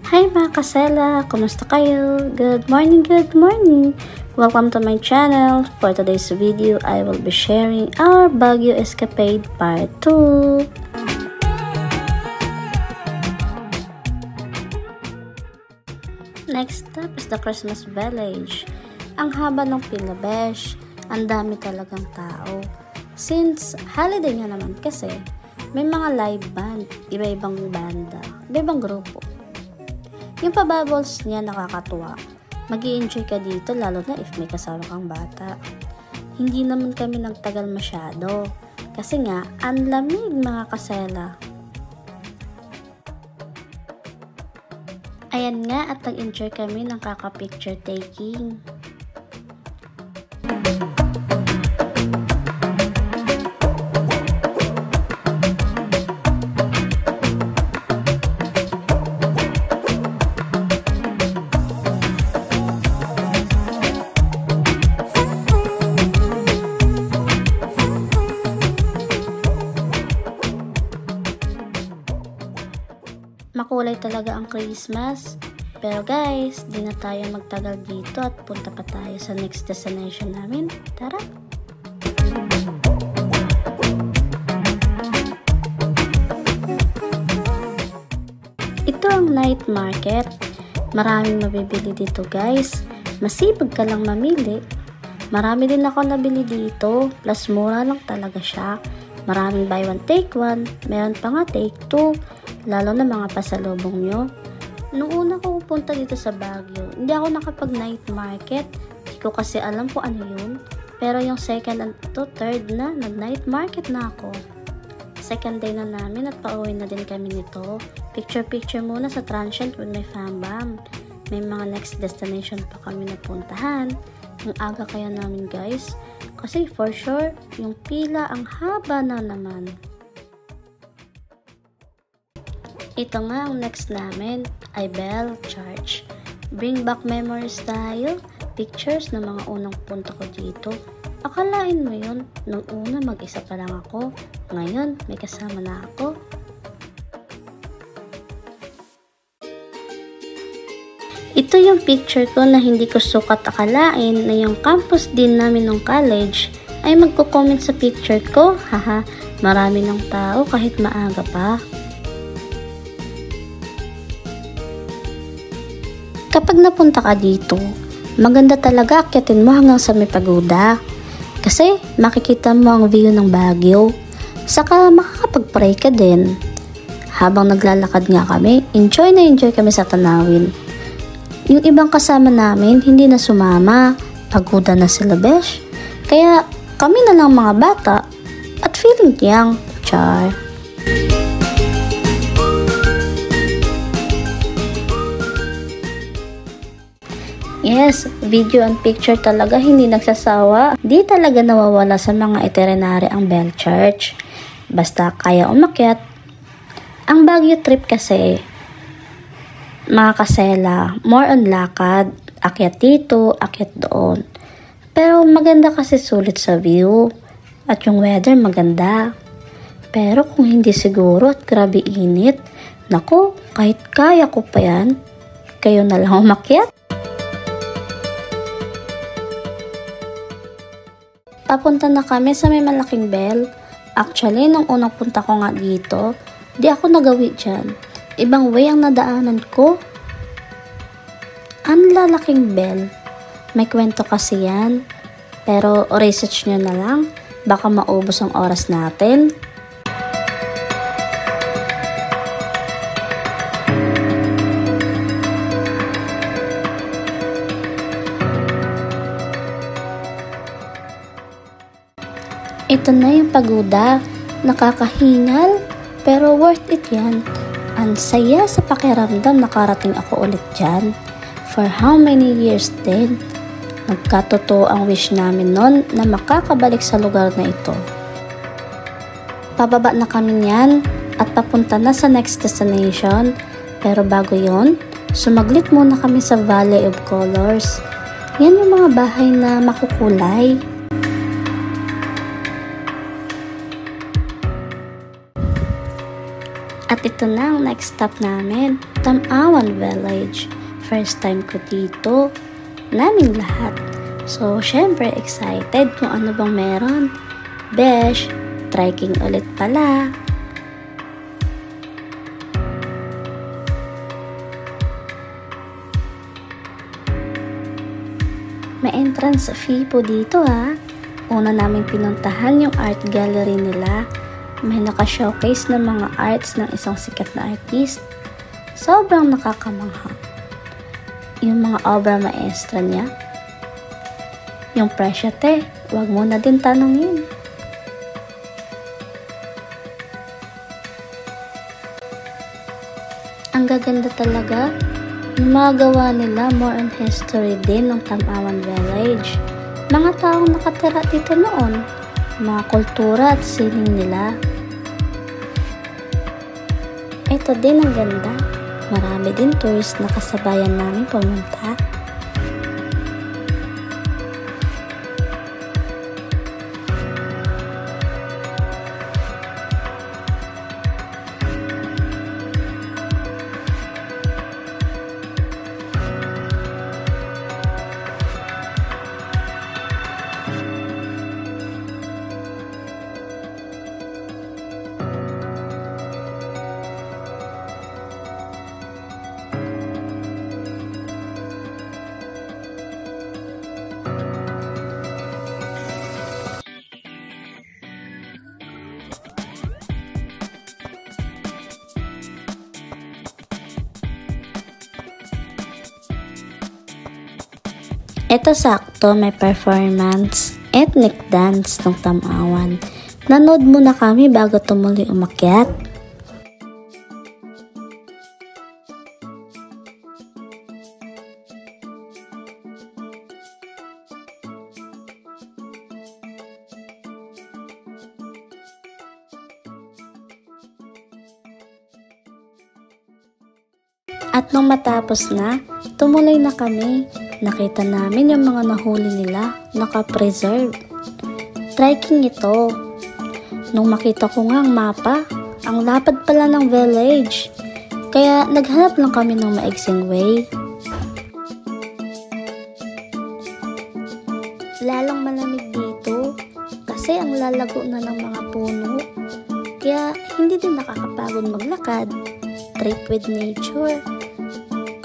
Hi mga kasela! Kumusta kayo? Good morning, good morning! Welcome to my channel. For today's video, I will be sharing our Baguio Escapade Part 2. Next up is the Christmas Village. Ang haba ng pila, besh. Ang dami talagang tao. Since holiday nga naman kasi, may mga live band, iba-ibang banda, iba-ibang grupo. Yung pa-bubbles niya nakakatuwa. Mag-i-enjoy ka dito lalo na if may kasama kang bata. Hindi naman kami nagtagal masyado. Kasi nga, ang lamig mga kasela. Ayan nga at nag-enjoy kami ng kaka-picture taking. Makulay talaga ang Christmas. Pero guys, di na tayo magtagal dito at punta pa tayo sa next destination namin. Tara! Ito ang night market. Maraming mabibili dito guys. Masipag ka lang mamili. Marami din ako nabili dito. Plus mura lang talaga siya. Maraming buy one take one. Meron pa nga take two. Lalo na mga pasalubong nyo. Noong una ko pupunta dito sa Baguio, hindi ako nakapag night market. Hindi ko kasi alam kung ano yun. Pero yung second and third na, nag night market na ako. Second day na namin at pauwi na din kami nito. Picture muna sa transient with my fam-bam. May mga next destination pa kami napuntahan. Ang aga kaya namin guys. Kasi for sure, yung pila ang haba na naman. Ito nga ang next namin ay Bell Church. Bring back memories tayo. Pictures ng mga unang punta ko dito. Akalain mo yun, nung una mag-isa pa lang ako. Ngayon, may kasama na ako. Ito yung picture ko na hindi ko sukat akalain na yung campus din namin ng college ay magko-comment sa picture ko. Haha, marami ng tao kahit maaga pa. Kapag napunta ka dito, maganda talaga akyatin mo hanggang sa may pagoda. Kasi makikita mo ang view ng Baguio. Saka makakapag-pray ka din. Habang naglalakad nga kami, enjoy na enjoy kami sa tanawin. Yung ibang kasama namin hindi na sumama. Pagoda na sila besh. Kaya kami na lang mga bata at feeling young. Char. Yes, video and picture talaga hindi nagsasawa. Di talaga nawawala sa mga itinerary ang Bell Church. Basta kaya umakyat. Ang Baguio trip kasi, mga kasela, more on lakad, akyat dito, akyat doon. Pero maganda kasi sulit sa view. At yung weather maganda. Pero kung hindi siguro at grabe init, naku, kahit kaya ko pa yan, kayo na lang umakyat. Papunta na kami sa may malaking bell. Actually, nung unang punta ko nga dito, di ako nagawi dyan. Ibang way ang nadaanan ko. Ang lalaking bell. May kwento kasi yan. Pero research nyo na lang. Baka maubos ang oras natin. Ito na yung pagoda. Nakakahingal, pero worth it yan. Ang saya sa pakiramdam nakarating ako ulit dyan. For how many years din? Nagkatotoo ang wish namin nun na makakabalik sa lugar na ito. Pababa na kami niyan at papunta na sa next destination. Pero bago yon, sumaglit muna kami sa Valley of Colors. Yan yung mga bahay na makukulay. At ito ito na ang next stop namin, Tamawan Village. First time ko dito, naming lahat. So, syempre excited kung ano bang meron. Besh, trekking ulit pala. May entrance fee po dito ha. Una namin pinuntahan yung art gallery nila. May naka-showcase ng mga arts ng isang sikat na artist. Sobrang nakakamangha. Yung mga obra maestra niya. Yung presyo te, wag mo na din tanungin. Ang gaganda talaga. Yung mga gawa nila more on history din ng Tamawan Village. Mga taong nakatira dito noon, mga kultura at sining nila. Ito din ang ganda. Marami din tourist na kasabayan namin pumunta. Ito sakto may performance, ethnic dance ng Tamawan. Nanood muna kami bago tumuloy umakyat. At nung matapos na, tumuloy na kami. Nakita namin yung mga nahuli nila, naka-preserve. Trekking ito. Nung makita ko nga ang mapa, ang lapad pala ng village. Kaya naghanap lang kami ng maigsing way. Lalang malamig dito kasi ang lalago na ng mga puno. Kaya hindi din nakakapagod maglakad. Trip with nature.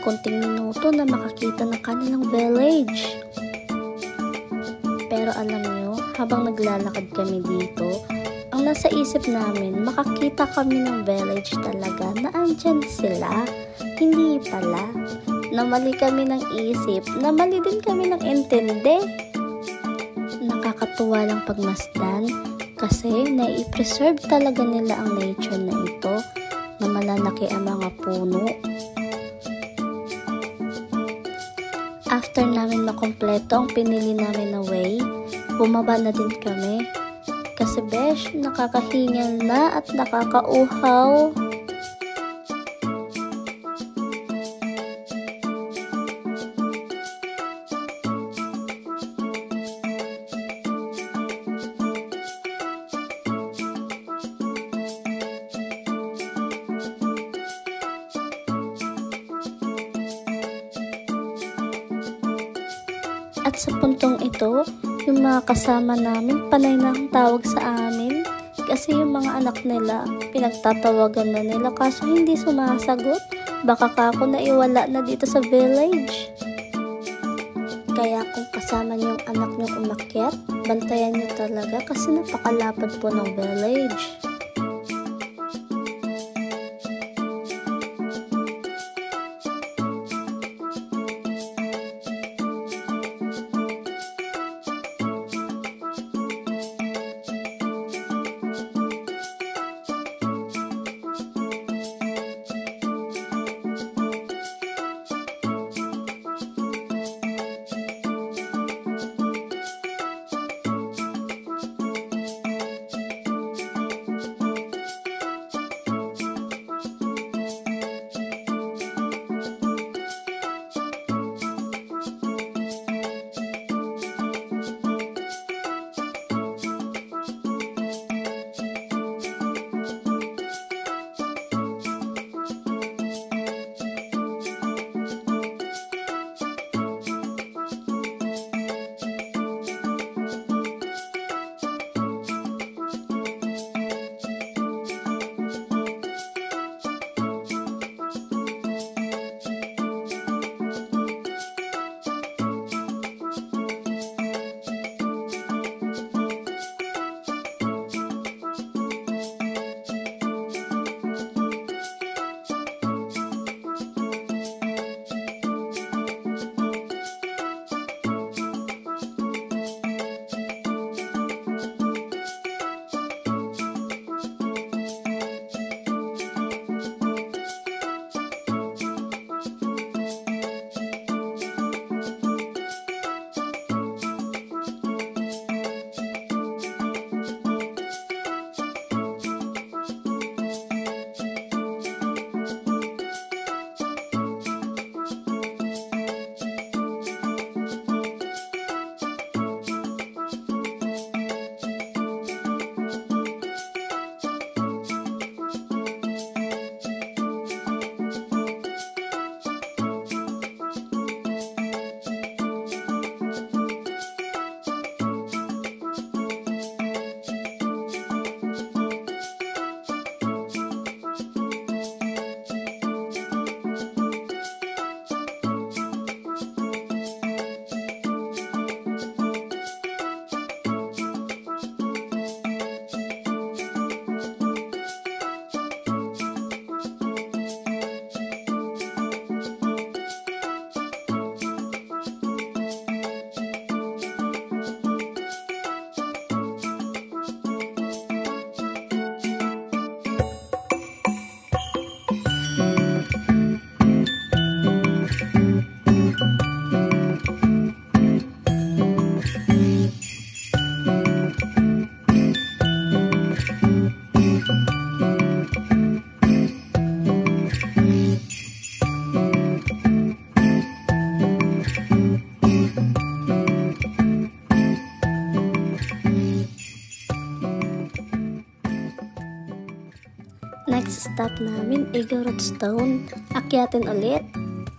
Konting minuto na makakita ng kanilang village. Pero alam nyo, habang naglalakad kami dito, ang nasa isip namin, makakita kami ng village talaga na andyan sila. Hindi pala. Namali kami ng isip, namali din kami ng intindi. Nakakatuwa lang pagmasdan kasi nai-preserve talaga nila ang nature na ito na malalaki ang mga puno. After namin makompleto ang pinili namin na way, bumaba na din kami. Kasi besh, nakakahingal na at nakakauhaw. At sa puntong ito, yung mga kasama namin panay na ang tawag sa amin kasi yung mga anak nila pinagtatawagan na nila kaso hindi sumasagot. Baka kako na iwala na dito sa village. Kaya kung kasama niyo yung anak niyo umakyat, bantayan niyo talaga kasi napakalapad po ng village. stop namin, Igorot Stone. Akyatin ulit.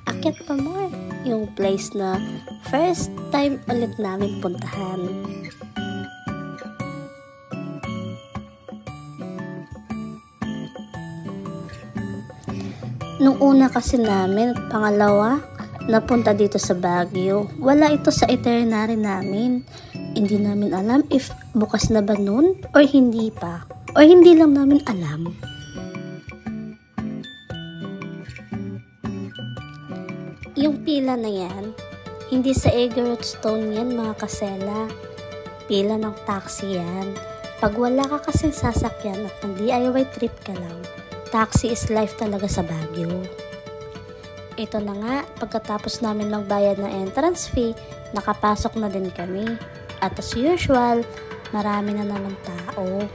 Akyat pa more. Yung place na first time ulit namin puntahan. Nung una kasi namin, pangalawa, napunta dito sa Baguio. Wala ito sa itinerary namin. Hindi namin alam if bukas na ba nun or hindi pa. Or hindi lang namin alam. Yung pila na yan, hindi sa Igorot Stone yan mga kasela. Pila ng taxi yan. Pag wala ka kasing sasakyan at ng DIY trip ka lang, taxi is life talaga sa Baguio. Ito na nga, pagkatapos namin magbayad ng entrance fee, nakapasok na din kami. At as usual, marami na naman tao.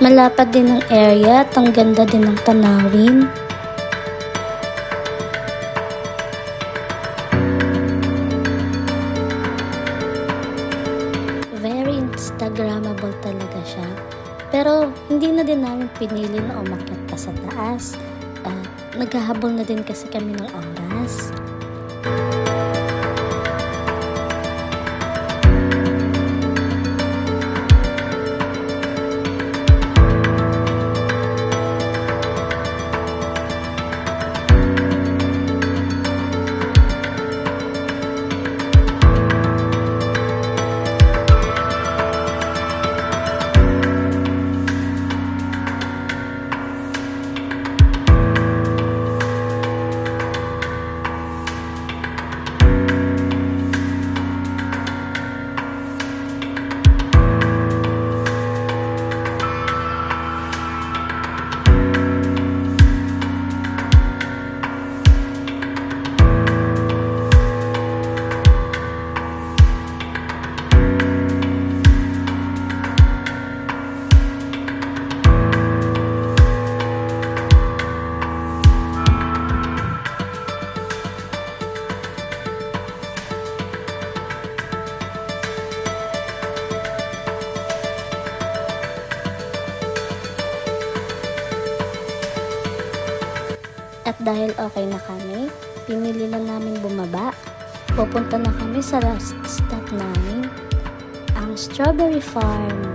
Malapad din ang area at ang ganda din ng tanawin. Very Instagrammable talaga siya. Pero hindi na din namin pinili na umakyat pa sa taas. Naghahabol na din kasi kami ng oras. At dahil okay na kami, pinili na namin bumaba. Pupunta na kami sa last stop namin, ang Strawberry Farm.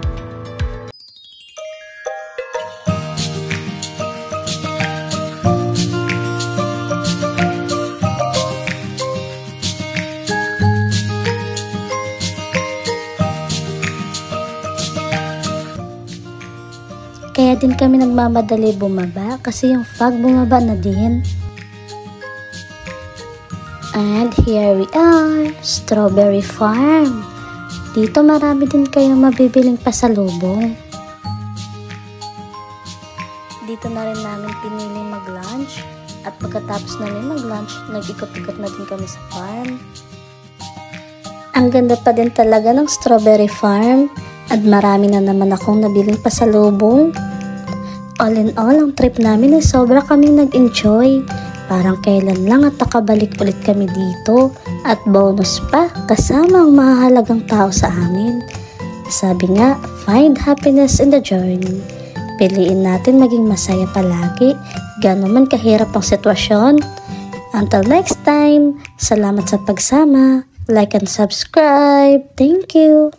Kaya din kami nagmamadali bumaba kasi yung fog bumaba na din. And here we are, Strawberry Farm. Dito marami din kayong mabibiling pasalubong. Dito na rin namin piniling mag-lunch. At pagkatapos namin mag-lunch, nag-ikot-ikot na din kami sa farm. Ang ganda pa din talaga ng Strawberry Farm. At marami na naman akong nabiling pasalubong. All in all, ang trip namin ay sobra kaming nag-enjoy. Parang kailan lang at nakabalik ulit kami dito. At bonus pa, kasama ang mahalagang tao sa amin. Sabi nga, find happiness in the journey. Piliin natin maging masaya palagi, gano'n man kahirap ang sitwasyon. Until next time, salamat sa pagsama. Like and subscribe. Thank you.